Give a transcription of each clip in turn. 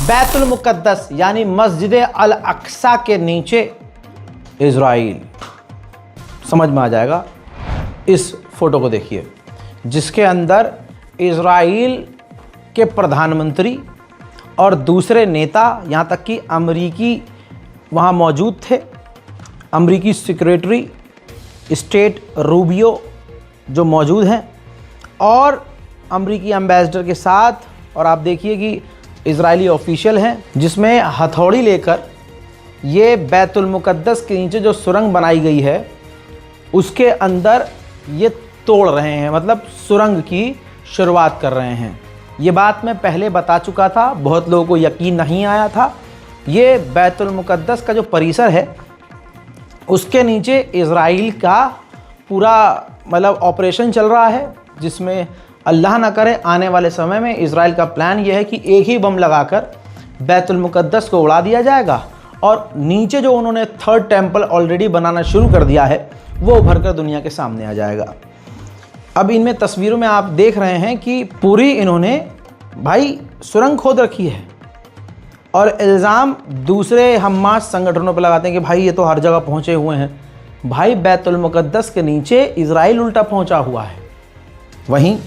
बैतुल मुक़द्दस यानी मस्जिद अल अक्सा के नीचे इज़राइल। समझ में आ जाएगा। इस फोटो को देखिए जिसके अंदर इज़राइल के प्रधानमंत्री और दूसरे नेता, यहाँ तक कि अमरीकी वहाँ मौजूद थे। अमरीकी सेक्रेटरी स्टेट रूबियो जो मौजूद हैं और अमरीकी एम्बेसडर के साथ। और आप देखिए कि इजरायली ऑफिशियल हैं जिसमें हथौड़ी लेकर ये बैतुल मुक़द्दस के नीचे जो सुरंग बनाई गई है उसके अंदर ये तोड़ रहे हैं, मतलब सुरंग की शुरुआत कर रहे हैं। ये बात मैं पहले बता चुका था, बहुत लोगों को यकीन नहीं आया था। ये बैतुल मुक़द्दस का जो परिसर है उसके नीचे इज़राइल का पूरा मतलब ऑपरेशन चल रहा है, जिसमें अल्लाह ना करे आने वाले समय में इज़राइल का प्लान ये है कि एक ही बम लगाकर बैतुल मुक़द्दस को उड़ा दिया जाएगा और नीचे जो उन्होंने थर्ड टेम्पल ऑलरेडी बनाना शुरू कर दिया है वो उभर कर दुनिया के सामने आ जाएगा। अब इनमें तस्वीरों में आप देख रहे हैं कि पूरी इन्होंने भाई सुरंग खोद रखी है और इल्ज़ाम दूसरे हमास संगठनों पर लगाते हैं कि भाई ये तो हर जगह पहुँचे हुए हैं। भाई बैतुल मुक़द्दस के नीचे इज़राइल उल्टा पहुँचा हुआ है। वहीं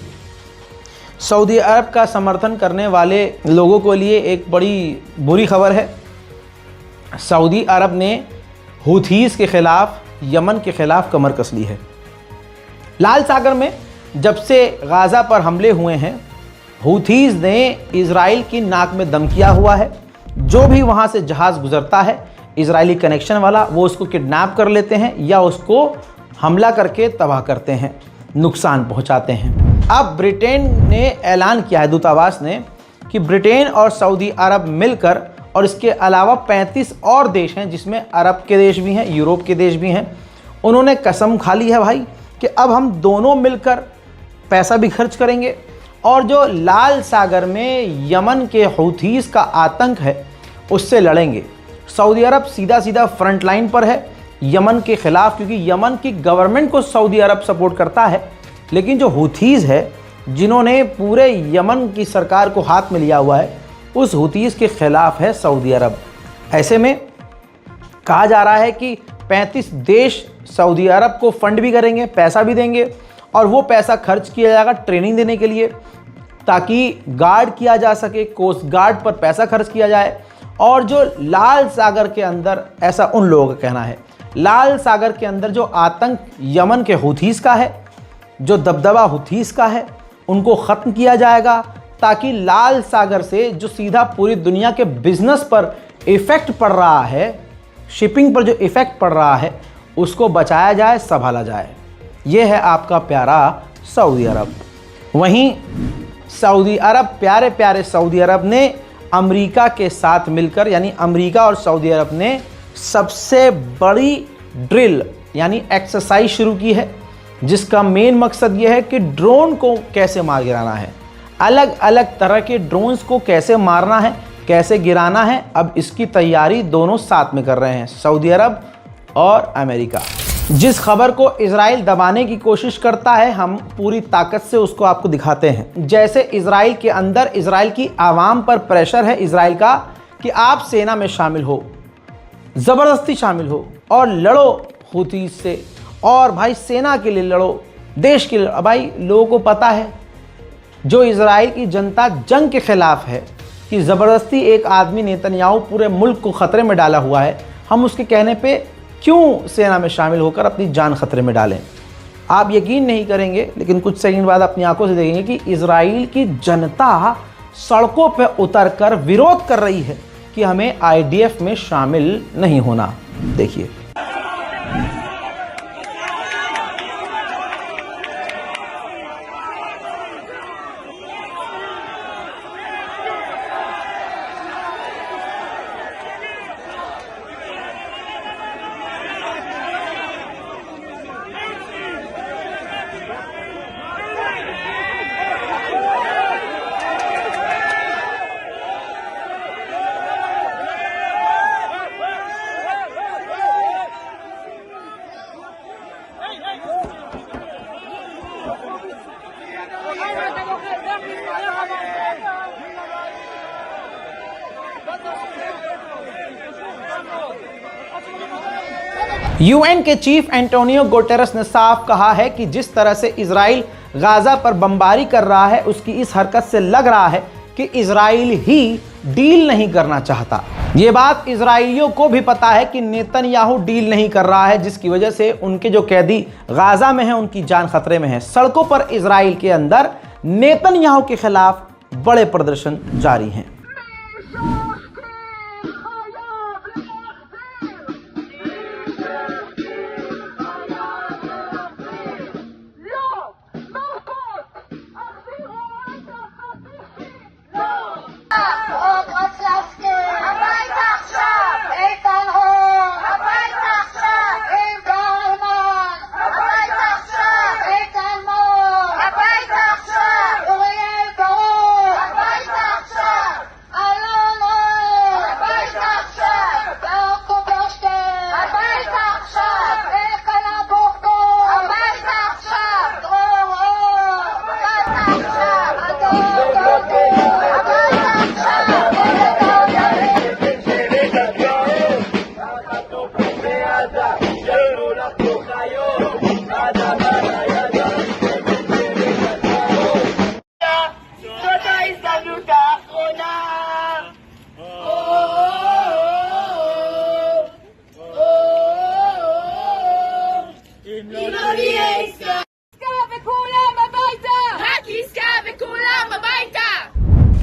सऊदी अरब का समर्थन करने वाले लोगों के लिए एक बड़ी बुरी खबर है। सऊदी अरब ने हुथीज़ के ख़िलाफ़, यमन के ख़िलाफ़ कमर कस ली है। लाल सागर में जब से गाज़ा पर हमले हुए हैं, हुथीज़ ने इज़राइल की नाक में दम किया हुआ है। जो भी वहाँ से जहाज़ गुज़रता है इज़राइली कनेक्शन वाला, वो उसको किडनैप कर लेते हैं या उसको हमला करके तबाह करते हैं, नुकसान पहुँचाते हैं। अब ब्रिटेन ने ऐलान किया है, दूतावास ने, कि ब्रिटेन और सऊदी अरब मिलकर और इसके अलावा 35 और देश हैं जिसमें अरब के देश भी हैं, यूरोप के देश भी हैं, उन्होंने कसम खा ली है भाई कि अब हम दोनों मिलकर पैसा भी खर्च करेंगे और जो लाल सागर में यमन के हुथीज़ का आतंक है उससे लड़ेंगे। सऊदी अरब सीधा सीधा फ्रंट लाइन पर है यमन के ख़िलाफ़, क्योंकि यमन की गवर्नमेंट को सऊदी अरब सपोर्ट करता है, लेकिन जो हुथीज़ है जिन्होंने पूरे यमन की सरकार को हाथ में लिया हुआ है, उस हुथीज़ के ख़िलाफ़ है सऊदी अरब। ऐसे में कहा जा रहा है कि 35 देश सऊदी अरब को फंड भी करेंगे, पैसा भी देंगे और वो पैसा खर्च किया जाएगा ट्रेनिंग देने के लिए, ताकि गार्ड किया जा सके, कोस्ट गार्ड पर पैसा खर्च किया जाए। और जो लाल सागर के अंदर, ऐसा उन लोगों का कहना है, लाल सागर के अंदर जो आतंक यमन के हुथीज़ का है, जो दबदबा हुथीज़ का है, उनको ख़त्म किया जाएगा, ताकि लाल सागर से जो सीधा पूरी दुनिया के बिज़नेस पर इफ़ेक्ट पड़ रहा है, शिपिंग पर जो इफ़ेक्ट पड़ रहा है, उसको बचाया जाए, संभाला जाए। ये है आपका प्यारा सऊदी अरब। वहीं सऊदी अरब, प्यारे प्यारे सऊदी अरब ने अमेरिका के साथ मिलकर, यानी अमेरिका और सऊदी अरब ने सबसे बड़ी ड्रिल यानी एक्सरसाइज शुरू की है, जिसका मेन मकसद ये है कि ड्रोन को कैसे मार गिराना है, अलग अलग तरह के ड्रोन्स को कैसे मारना है, कैसे गिराना है। अब इसकी तैयारी दोनों साथ में कर रहे हैं, सऊदी अरब और अमेरिका। जिस खबर को इज़राइल दबाने की कोशिश करता है, हम पूरी ताकत से उसको आपको दिखाते हैं। जैसे इज़राइल के अंदर इज़राइल की आवाम पर प्रेशर है इज़राइल का कि आप सेना में शामिल हो, ज़बरदस्ती शामिल हो और लड़ो हुथीज़ से, और भाई सेना के लिए लड़ो, देश के लिए। भाई लोगों को पता है, जो इज़राइल की जनता जंग के ख़िलाफ़ है कि ज़बरदस्ती एक आदमी नेतन्याहू पूरे मुल्क को ख़तरे में डाला हुआ है, हम उसके कहने पे क्यों सेना में शामिल होकर अपनी जान खतरे में डालें। आप यकीन नहीं करेंगे, लेकिन कुछ सेकंड बाद अपनी आंखों से देखेंगे कि इज़राइल की जनता सड़कों पर उतरकर विरोध कर रही है कि हमें IDF में शामिल नहीं होना। देखिए, यूएन के चीफ एंटोनियो गुटेरेस ने साफ कहा है कि जिस तरह से इजराइल गाजा पर बमबारी कर रहा है, उसकी इस हरकत से लग रहा है कि इजराइल ही डील नहीं करना चाहता। ये बात इजराइलियों को भी पता है कि नेतन्याहू डील नहीं कर रहा है, जिसकी वजह से उनके जो कैदी गाजा में हैं उनकी जान खतरे में है। सड़कों पर इजराइल के अंदर नेतन्याहू के खिलाफ बड़े प्रदर्शन जारी हैं।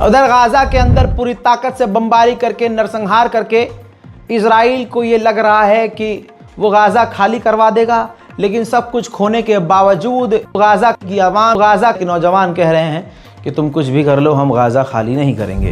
उधर गाजा के अंदर पूरी ताकत से बमबारी करके नरसंहार करके इजराइल को ये लग रहा है कि वो गाजा खाली करवा देगा, लेकिन सब कुछ खोने के बावजूद गाजा की आवाम, गाजा के नौजवान कह रहे हैं कि तुम कुछ भी कर लो, हम गाजा खाली नहीं करेंगे।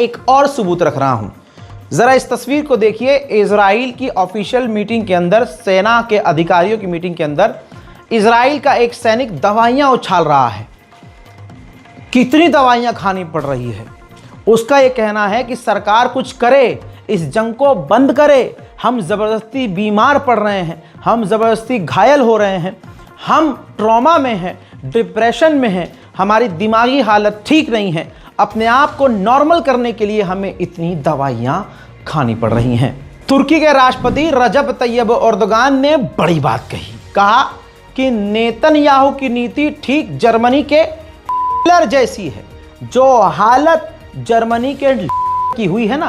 एक और सबूत रख रहा हूं। जरा इस तस्वीर को देखिए। इजराइल की ऑफिशियल मीटिंग के अंदर, सेना के अधिकारियों की मीटिंग के अंदर इजराइल का एक सैनिक दवाइयां उछाल रहा है। कितनी दवाइयां खानी पड़ रही है। उसका यह कहना है कि सरकार कुछ करे, इस जंग को बंद करे, हम ज़बरदस्ती बीमार पड़ रहे हैं, हम ज़बरदस्ती घायल हो रहे हैं, हम ट्रॉमा में हैं, डिप्रेशन में हैं, हमारी दिमागी हालत ठीक नहीं है, अपने आप को नॉर्मल करने के लिए हमें इतनी दवाइयां खानी पड़ रही हैं। तुर्की के राष्ट्रपति रजब तैयब एर्दोगान ने बड़ी बात कही। कहा कि नेतन्याहू की नीति ठीक जर्मनी के जैसी है। जो हालत जर्मनी के की हुई है ना,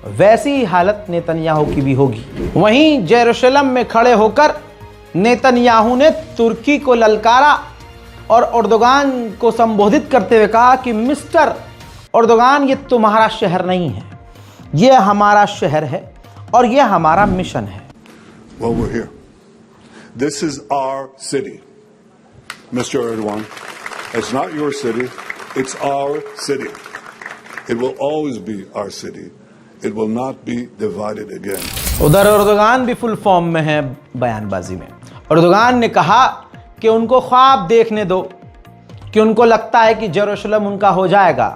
वैसी ही हालत नेतन्याहू की भी होगी। वहीं जेरूशलम में खड़े होकर नेतन्याहू ने तुर्की को ललकारा और एर्दोगान को संबोधित करते हुए कहा कि मिस्टर एर्दोगान, ये तुम्हारा शहर नहीं है, ये हमारा शहर है और ये हमारा मिशन है। Well, we're here. This is our city, Mr. Erdogan. It's not your city, it's our city. It will always be our city. It will not be divided again. उधर एर्दोगान भी फुल फॉर्म में है बयानबाजी में। Erdogan ने कहा कि उनको ख्वाब देखने दो, कि उनको लगता है कि जेरूशलम उनका हो जाएगा।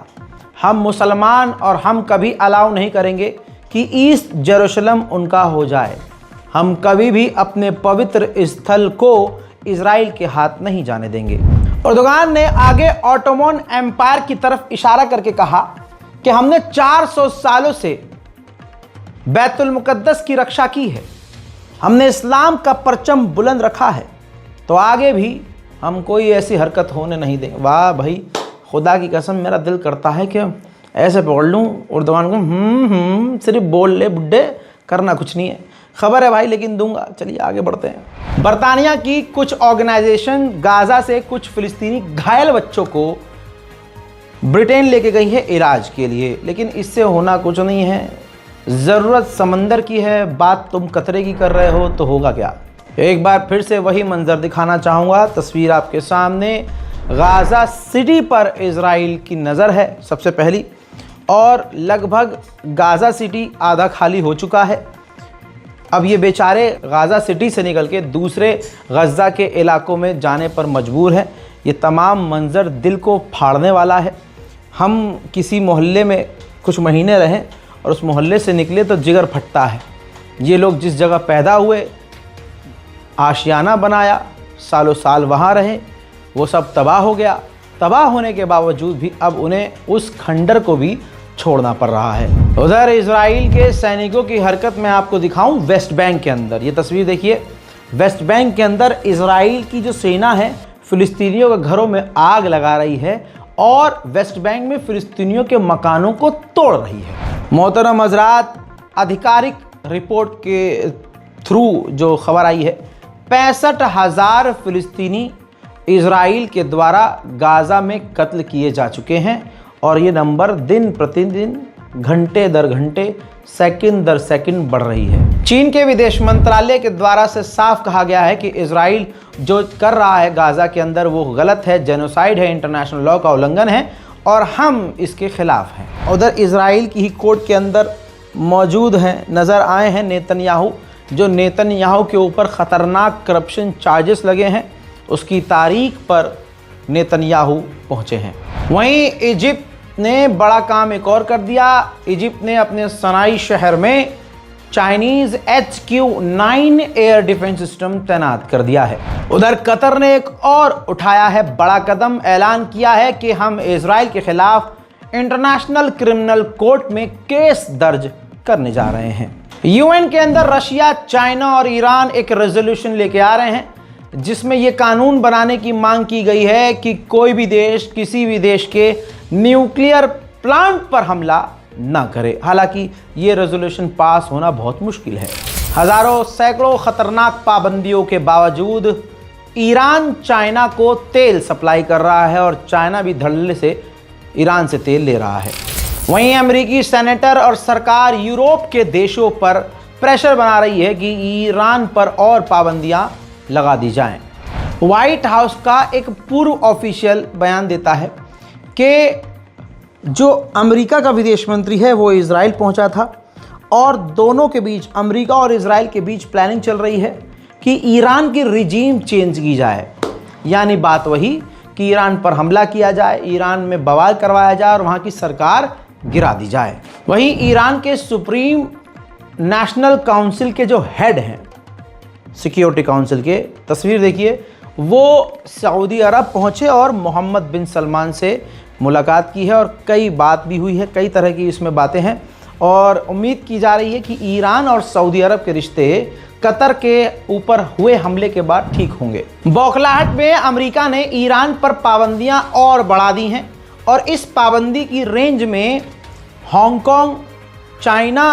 हम मुसलमान और हम कभी अलाउ नहीं करेंगे कि ईस्ट जेरूशलम उनका हो जाए। हम कभी भी अपने पवित्र स्थल को इजराइल के हाथ नहीं जाने देंगे। एर्दोगान ने आगे ऑटोमन एम्पायर की तरफ इशारा करके कहा कि हमने 400 सालों से बैतुल मुकद्दस की रक्षा की है, हमने इस्लाम का परचम बुलंद रखा है, तो आगे भी हम कोई ऐसी हरकत होने नहीं देंगे। वाह भाई, खुदा की कसम मेरा दिल करता है कि ऐसे पकड़ लूँ एर्दोगान को, सिर्फ बोल ले बुड्ढे, करना कुछ नहीं है। खबर है भाई, लेकिन दूंगा। चलिए आगे बढ़ते हैं। बरतानिया की कुछ ऑर्गेनाइजेशन गाजा से कुछ फिलिस्तीनी घायल बच्चों को ब्रिटेन लेके गई है इलाज के लिए, लेकिन इससे होना कुछ नहीं है। ज़रूरत समंदर की है, बात तुम कतरे की कर रहे हो तो होगा क्या। एक बार फिर से वही मंजर दिखाना चाहूँगा। तस्वीर आपके सामने, गाजा सिटी पर इजराइल की नज़र है सबसे पहली, और लगभग गाजा सिटी आधा खाली हो चुका है। अब ये बेचारे गाज़ा सिटी से निकल के दूसरे गज़ा के इलाकों में जाने पर मजबूर हैं। ये तमाम मंज़र दिल को फाड़ने वाला है। हम किसी मोहल्ले में कुछ महीने रहें और उस मोहल्ले से निकले तो जिगर फटता है। ये लोग जिस जगह पैदा हुए, आशियाना बनाया, सालों साल वहाँ रहे, वो सब तबाह हो गया। तबाह होने के बावजूद भी अब उन्हें उस खंडर को भी छोड़ना पड़ रहा है। उधर इजराइल के सैनिकों की हरकत मैं आपको दिखाऊं वेस्ट बैंक के अंदर। ये तस्वीर देखिए, वेस्ट बैंक के अंदर इजराइल की जो सेना है फ़िलिस्तीनियों के घरों में आग लगा रही है और वेस्ट बैंक में फ़िलिस्तीनियों के मकानों को तोड़ रही है। मोहतरम हज़रात, आधिकारिक रिपोर्ट के थ्रू जो खबर आई है, 65,000 फ़िलिस्तीनी इजराइल के द्वारा गाज़ा में कत्ल किए जा चुके हैं और ये नंबर दिन प्रतिदिन, घंटे दर घंटे, सेकंड दर सेकंड बढ़ रही है। चीन के विदेश मंत्रालय के द्वारा से साफ कहा गया है कि इजराइल जो कर रहा है गाज़ा के अंदर वो गलत है, जेनोसाइड है, इंटरनेशनल लॉ का उल्लंघन है और हम इसके खिलाफ हैं। उधर इजराइल की ही कोर्ट के अंदर मौजूद हैं, नज़र आए हैं नेतन्याहू, जो नेतन्याहू के ऊपर ख़तरनाक करप्शन चार्जेस लगे हैं, उसकी तारीख पर नेतन्याहू पहुँचे हैं। वहीं इजिप्ट ने बड़ा काम एक और कर दिया। इजिप्ट ने अपने सनाई शहर में Chinese HQ-9 air defence system तैनात कर दिया है। उधर कतर ने एक और उठाया है बड़ा कदम, ऐलान किया है कि हम इजराइल के खिलाफ इंटरनेशनल क्रिमिनल कोर्ट में केस दर्ज करने जा रहे हैं। UN के अंदर रशिया, चाइना और ईरान एक रेजोल्यूशन लेके आ रहे हैं जिसमें यह कानून बनाने की मांग की गई है कि कोई भी देश किसी भी देश के न्यूक्लियर प्लांट पर हमला ना करे। हालांकि ये रेजोल्यूशन पास होना बहुत मुश्किल है। हज़ारों सैकड़ों ख़तरनाक पाबंदियों के बावजूद ईरान चाइना को तेल सप्लाई कर रहा है और चाइना भी धड़ल्ले से ईरान से तेल ले रहा है। वहीं अमेरिकी सेनेटर और सरकार यूरोप के देशों पर प्रेशर बना रही है कि ईरान पर और पाबंदियां लगा दी जाएं। व्हाइट हाउस का एक पूर्व ऑफिशियल बयान देता है कि जो अमेरिका का विदेश मंत्री है वो इजराइल पहुंचा था और दोनों के बीच, अमेरिका और इजराइल के बीच प्लानिंग चल रही है कि ईरान की रिजीम चेंज की जाए। यानी बात वही कि ईरान पर हमला किया जाए, ईरान में बवाल करवाया जाए और वहाँ की सरकार गिरा दी जाए। वहीं ईरान के सुप्रीम नेशनल काउंसिल के जो हेड हैं, सिक्योरिटी काउंसिल के, तस्वीर देखिए, वो सऊदी अरब पहुँचे और मोहम्मद बिन सलमान से मुलाकात की है और कई बात भी हुई है, कई तरह की इसमें बातें हैं और उम्मीद की जा रही है कि ईरान और सऊदी अरब के रिश्ते कतर के ऊपर हुए हमले के बाद ठीक होंगे। बौखलाहट में अमेरिका ने ईरान पर पाबंदियां और बढ़ा दी हैं और इस पाबंदी की रेंज में हांगकांग, चाइना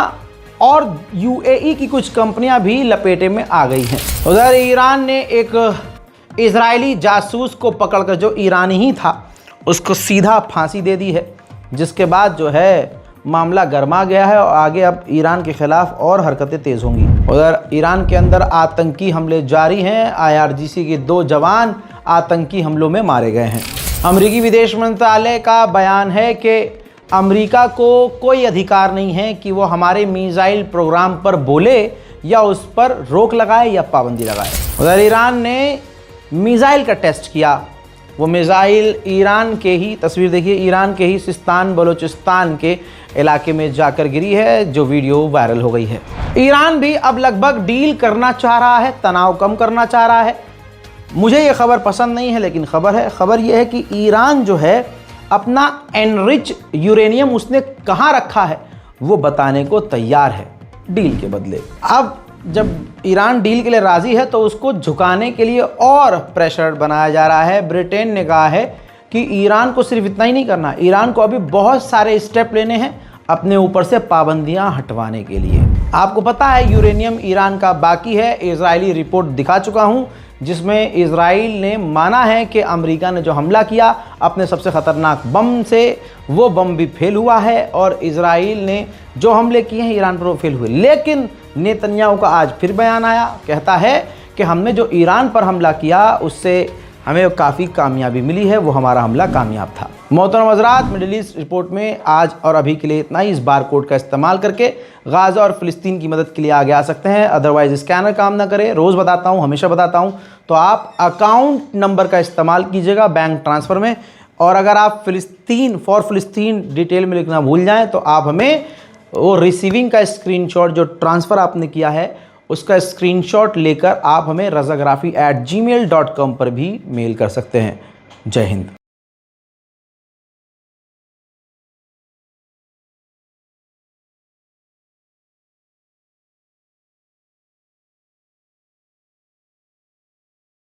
और UAE की कुछ कंपनियां भी लपेटे में आ गई हैं। उधर ईरान ने एक इजरायली जासूस को पकड़कर, जो ईरानी ही था, उसको सीधा फांसी दे दी है, जिसके बाद जो है मामला गर्मा गया है और आगे अब ईरान के खिलाफ और हरकतें तेज़ होंगी। उधर ईरान के अंदर आतंकी हमले जारी हैं। IRGC के 2 जवान आतंकी हमलों में मारे गए हैं। अमेरिकी विदेश मंत्रालय का बयान है कि अमेरिका को कोई अधिकार नहीं है कि वो हमारे मिसाइल प्रोग्राम पर बोले या उस पर रोक लगाए या पाबंदी लगाए। उधर ईरान ने मिसाइल का टेस्ट किया। वो मिसाइल ईरान के ही, तस्वीर देखिए, ईरान के ही सिस्तान बलोचिस्तान के इलाके में जाकर गिरी है, जो वीडियो वायरल हो गई है। ईरान भी अब लगभग डील करना चाह रहा है, तनाव कम करना चाह रहा है। मुझे ये खबर पसंद नहीं है, लेकिन खबर है। खबर ये है कि ईरान जो है अपना एनरिच यूरेनियम उसने कहाँ रखा है वो बताने को तैयार है डील के बदले। अब जब ईरान डील के लिए राज़ी है तो उसको झुकाने के लिए और प्रेशर बनाया जा रहा है। ब्रिटेन ने कहा है कि ईरान को सिर्फ इतना ही नहीं करना, ईरान को अभी बहुत सारे स्टेप लेने हैं अपने ऊपर से पाबंदियां हटवाने के लिए। आपको पता है यूरेनियम ईरान का बाकी है। इजरायली रिपोर्ट दिखा चुका हूं जिसमें इजराइल ने माना है कि अमेरिका ने जो हमला किया अपने सबसे ख़तरनाक बम से, वो बम भी फेल हुआ है और इजराइल ने जो हमले किए हैं ईरान पर वो फेल हुए। लेकिन नेतन्याहू का आज फिर बयान आया, कहता है कि हमने जो ईरान पर हमला किया उससे हमें काफ़ी कामयाबी मिली है, वो हमारा हमला कामयाब था। मोहतरम हज़रात, मिडिल ईस्ट रिपोर्ट में आज और अभी के लिए इतना ही। इस बार कोड का इस्तेमाल करके गाज़ा और फ़िलिस्तीन की मदद के लिए आगे आ सकते हैं, अदरवाइज़ स्कैनर काम ना करे। रोज़ बताता हूँ, हमेशा बताता हूँ, तो आप अकाउंट नंबर का इस्तेमाल कीजिएगा बैंक ट्रांसफ़र में। और अगर आप फ़िलिस्तीन डिटेल में लिखना भूल जाएँ तो आप हमें वो रिसीविंग का स्क्रीनशॉट, जो ट्रांसफ़र आपने किया है उसका स्क्रीनशॉट लेकर आप हमें razagrafi@gmail.com पर भी मेल कर सकते हैं। जय हिंद।